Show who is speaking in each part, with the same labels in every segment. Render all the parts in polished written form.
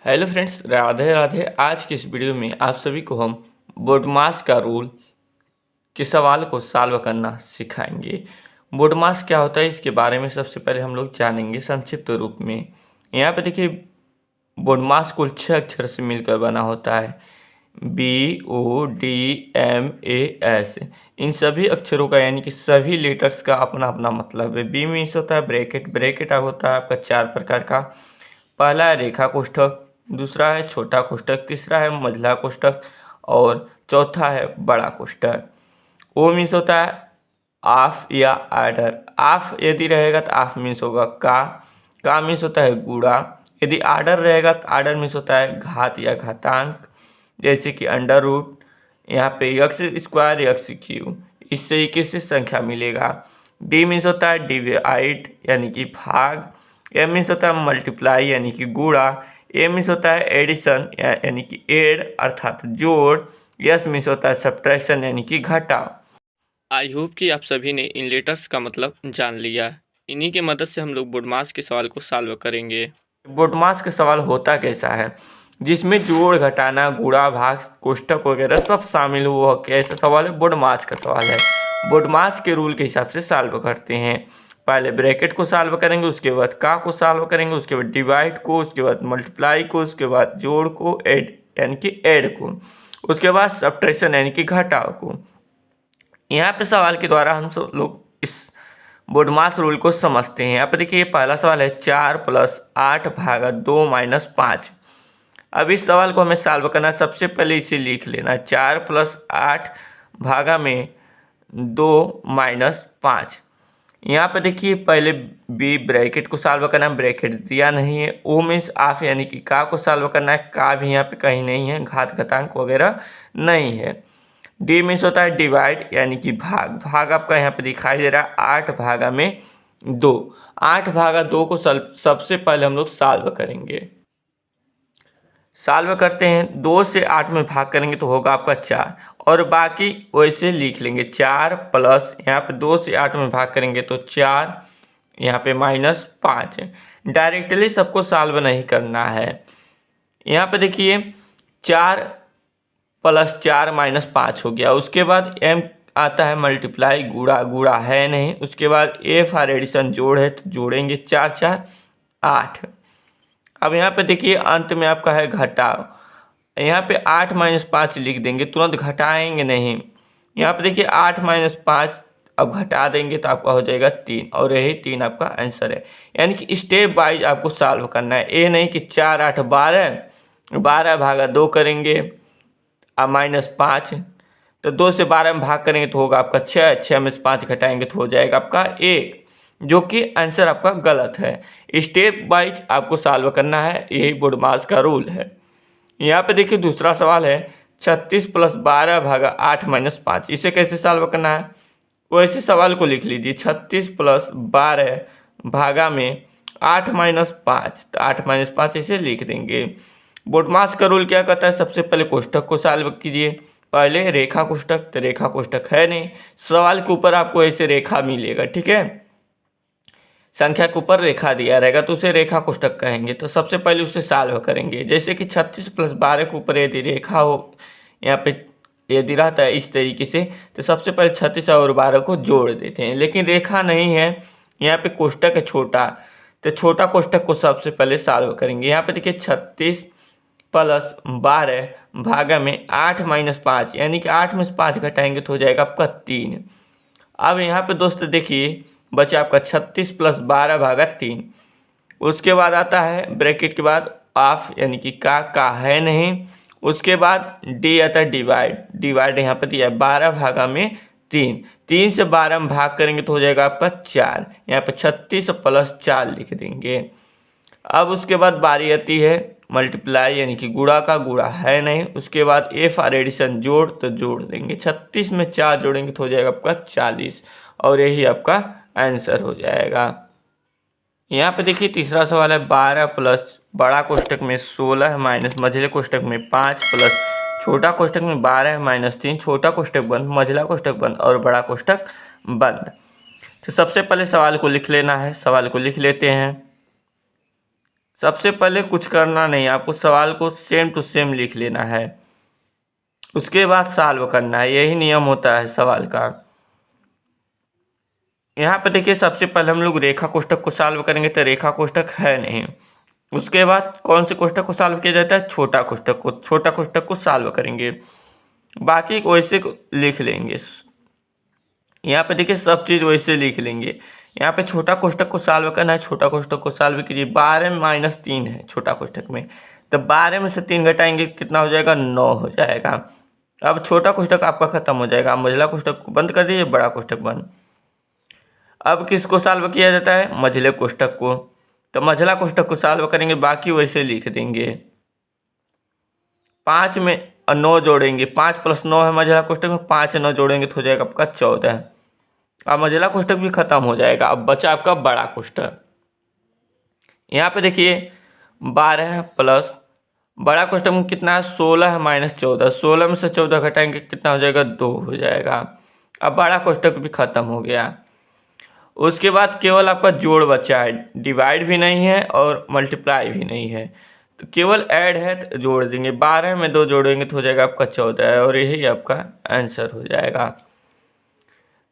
Speaker 1: Hello friends, Radhe Radhe. आज की इस वीडियो में आप सभी को हम बोडमास का रूल के सवाल को सॉल्व करना सिखाएंगे। बोडमास क्या होता है इसके बारे में सबसे पहले हम लोग जानेंगे संक्षिप्त रूप में। यहाँ पे देखिए, बोडमास कुल 6 अक्षर से मिलकर बना होता है। BODMAS। इन सभी अक्षरों का यानी कि सभी लेटर्स का अपना अपना मतलब है। बी मीन्स होता है ब्रैकेट। ब्रैकेट होता है आपका 4 प्रकार का। पहला है रेखा कोष्ठक, दूसरा है छोटा कोष्ठक, तीसरा है मझला कोष्ठक और चौथा है बड़ा कोष्ठक। ओ मीन्स होता है ऑफ या आर्डर। ऑफ यदि रहेगा तो ऑफ मीन्स होगा का मीन्स होता है गुणा। यदि आर्डर रहेगा तो आर्डर मीन्स होता है घात या घातांक, जैसे कि अंडर रूट। यहाँ पे एक्स स्क्वायर एक्स क्यू, इस तरीके से संख्या मिलेगा। डी मीन्स होता है डिवाइड यानी कि भाग। एम मीन्स होता है मल्टीप्लाई यानी कि गुणा। ए मीन्स होता है एडिशन यानी कि ऐड अर्थात जोड़। यस मीन्स होता है सब्ट्रैक्शन यानी कि घटा। आई होप कि आप सभी ने इन लेटर्स का मतलब जान लिया। इन्हीं के मदद से हम लोग बोडमास के सवाल को सॉल्व करेंगे। बोडमास का सवाल होता कैसा है, जिसमें जोड़ घटाना गुणा भाग कोष्ठक वगैरह सब शामिल हुआ कैसा सवाल है, बोडमास का सवाल है। बोडमास के रूल के हिसाब से सॉल्व करते हैं। पहले ब्रैकेट को सॉल्व करेंगे, उसके बाद का को सॉल्व करेंगे, उसके बाद डिवाइड को, उसके बाद मल्टीप्लाई को, उसके बाद जोड़ को, ऐड यानी कि ऐड को, उसके बाद सब्ट्रैक्शन यानी कि घटाव को। यहाँ पे सवाल के द्वारा हम सब लोग इस बोडमास रूल को समझते हैं। यहाँ पे देखिए, पहला सवाल है 4 + 8 भागा 2 - 5। अब इस सवाल को हमें सॉल्व करना है। सबसे पहले इसे लिख लेना, 4 + 8 भागा में 2 - 5। यहाँ पे देखिए, पहले बी ब्रैकेट को सॉल्व करना है, ब्रैकेट दिया नहीं है। ओ मीन्स ऑफ यानी कि का को सॉल्व करना है, का भी यहाँ पे कहीं नहीं है, घात घातांक वगैरह नहीं है। डी मीन्स होता है डिवाइड यानी कि भाग। भाग आपका यहाँ पे दिखाई दे रहा है 8 भागा में 2। 8 भागा 2 को सबसे पहले हम लोग सॉल्व करेंगे। सॉल्व करते हैं, 2 से 8 में भाग करेंगे तो होगा आपका 4 और बाकी वैसे लिख लेंगे। 4 प्लस यहाँ पे 2 से 8 में भाग करेंगे तो 4, यहाँ पे -5। डायरेक्टली सबको सॉल्व नहीं करना है। यहाँ पे देखिए, 4 + 4 -5 हो गया। उसके बाद एम आता है मल्टीप्लाई, गुणा गुणा है नहीं। उसके बाद ए फॉर एडिशन जोड़ है तो जोड़ेंगे, 4 × 4 = 8। अब यहाँ पे देखिए, अंत में आपका है घटाव। यहाँ पे 8 - 5 लिख देंगे, तुरंत घटाएंगे नहीं। यहाँ पे देखिए 8 - 5 अब घटा देंगे तो आपका हो जाएगा 3 और यही 3 आपका आंसर है। यानी कि स्टेप वाइज आपको सॉल्व करना है, ये नहीं कि 4 8 12, 12 भागा 2 करेंगे अब -5, तो 2 से 12 में भाग करेंगे तो होगा आपका 6, 6 में से 5 घटाएंगे तो हो जाएगा आपका 1, जो कि आंसर आपका गलत है। स्टेप वाइज आपको सॉल्व करना है, यही बोडमास का रूल है। यहाँ पे देखिए, दूसरा सवाल है 36 + 12 भागा 8 - 5। इसे कैसे सॉल्व करना है, वैसे सवाल को लिख लीजिए। 36 + 12 भागा में 8 - 5, तो 8 - 5 इसे लिख देंगे। बोडमास का रूल क्या कहता है, सबसे पहले कोष्ठक को सॉल्व कीजिए। पहले रेखा कोष्ठक, तो रेखा कोष्ठक है नहीं, सवाल के ऊपर आपको ऐसे रेखा मिलेगा, ठीक है। संख्या के ऊपर रेखा दिया रहेगा तो उसे रेखा कोष्ठक कहेंगे। तो सबसे पहले उसे सॉल्व करेंगे। जैसे कि 36 + 12 के ऊपर यदि रेखा हो, यहाँ पे यदि रहता है इस तरीके से, तो सबसे पहले 36 और 12 को जोड़ देते हैं। लेकिन रेखा नहीं है, यहाँ पे कोष्ठक है छोटा, तो छोटा कोष्ठक को सबसे पहले सॉल्व करेंगे। यहाँ पे देखिए, 36 + 12 भागा में 8 - 5, यानी कि 8 में से 5 घटाएंगे तो हो जाएगा आपका 3। अब यहाँ पे दोस्त देखिए, बचा आपका 36 + 12 भागा 3। उसके बाद आता है ब्रैकेट के बाद ऑफ यानी कि का है नहीं। उसके बाद डी आता है डिवाइड। डिवाइड यहाँ पर दिया है 12 भागा में 3। 3 से 12 में भाग करेंगे तो हो जाएगा आपका 4। यहाँ पे 36 + 4 लिख देंगे। अब उसके बाद बारी आती है मल्टीप्लाई यानी कि गुणा का, गुणा है नहीं। उसके बाद ए फॉर एडिशन जोड़, तो जोड़ देंगे। 36 में 4 जोड़ेंगे तो हो जाएगा आपका 40 और यही आपका आंसर हो जाएगा। यहाँ पे देखिए, तीसरा सवाल है 12 प्लस बड़ा कोष्ठक में 16 माइनस मझले कोष्ठक में 5 प्लस छोटा कोष्ठक में 12 माइनस 3, छोटा कोष्ठक बंद, मझला कोष्ठक बंद और बड़ा कोष्ठक बंद। तो सबसे पहले सवाल को लिख लेना है। सवाल को लिख लेते हैं। सबसे पहले कुछ करना नहीं, आपको सवाल को सेम टू सेम लिख लेना है, उसके बाद सॉल्व करना है। यही नियम होता है सवाल का। यहाँ पर देखिए सबसे पहले हम लोग रेखा कोष्ठक को सॉल्व करेंगे, तो रेखा कोष्ठक है नहीं। उसके बाद कौन से कोष्ठक को सॉल्व किया जाता है? छोटा कोष्ठक को। छोटा कोष्ठक को सॉल्व करेंगे, बाकी वैसे लिख लेंगे। यहाँ पे देखिए सब चीज़ वैसे लिख लेंगे। यहाँ पे छोटा कोष्ठक को सॉल्व करना है, छोटा कोष्ठक को सॉल्व कीजिए। 12 - 3 है छोटा कोष्ठक में, तो 12 में से 3 घटाएंगे कितना हो जाएगा? 9 हो जाएगा। अब छोटा कोष्ठक आपका खत्म हो जाएगा, मझला कोष्ठक को बंद कर दीजिए, बड़ा कोष्ठक बंद। अब किसको सॉल्व किया जाता है? मझले कोष्ठक को। तो मझला कोष्ठक को सॉल्व करेंगे, बाकी वैसे लिख देंगे। 5 में 9 जोड़ेंगे, 5 + 9 है मझला कोष्ठक में, 5 9 जोड़ेंगे तो हो जाएगा आपका 14। अब मझला कोष्ठक भी खत्म हो जाएगा। अब बचा आपका बड़ा कोष्ठक। यहाँ पे देखिए 12 प्लस बड़ा कोष्ठक में कितना है? 16 है - 14। 16 में से 14 घटाएंगे कितना हो जाएगा? 2 हो जाएगा। अब बड़ा कोष्ठक भी खत्म हो गया। उसके बाद केवल आपका जोड़ बचा है, डिवाइड भी नहीं है और मल्टीप्लाई भी नहीं है, तो केवल ऐड है, तो जोड़ देंगे। 12 में 2 जोड़ेंगे तो हो जाएगा आपका 14, और यही आपका आंसर हो जाएगा।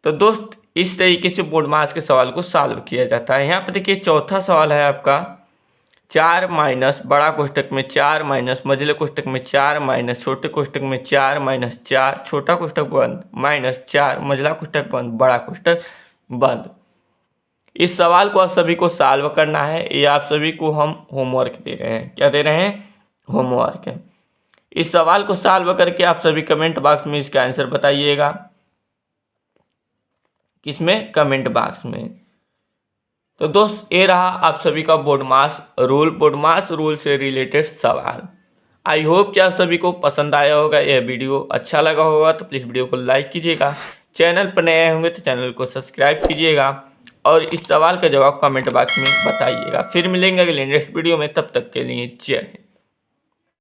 Speaker 1: तो दोस्त इस तरीके से बोर्ड मास के सवाल को सॉल्व किया जाता है। यहाँ पर देखिए चौथा सवाल है आपका 4 माइनस बड़ा कोष्ठक में 4 माइनस मझले कोष्ठक में 4 माइनस छोटे कोष्ठक में 4 - 4 छोटा कोष्ठक बंद -4 मझला कोष्ठक बंद बड़ा कोष्ठक बंद। इस सवाल को आप सभी को सॉल्व करना है। ये आप सभी को हम होमवर्क दे रहे हैं। क्या दे रहे हैं? होमवर्क है। इस सवाल को सॉल्व करके आप सभी कमेंट बॉक्स में इसका आंसर बताइएगा। किसमें? कमेंट बॉक्स में। तो दोस्त ये रहा आप सभी का बोर्ड मास रूल से रिलेटेड सवाल। आई होप कि आप सभी को पसंद आया होगा। यह वीडियो अच्छा लगा होगा तो प्लीज़ वीडियो को लाइक कीजिएगा। चैनल पर नए होंगे तो चैनल को सब्सक्राइब कीजिएगा और इस सवाल का जवाब कमेंट बॉक्स में बताइएगा। फिर मिलेंगे अगले नेक्स्ट वीडियो में, तब तक के लिए जय हिंद।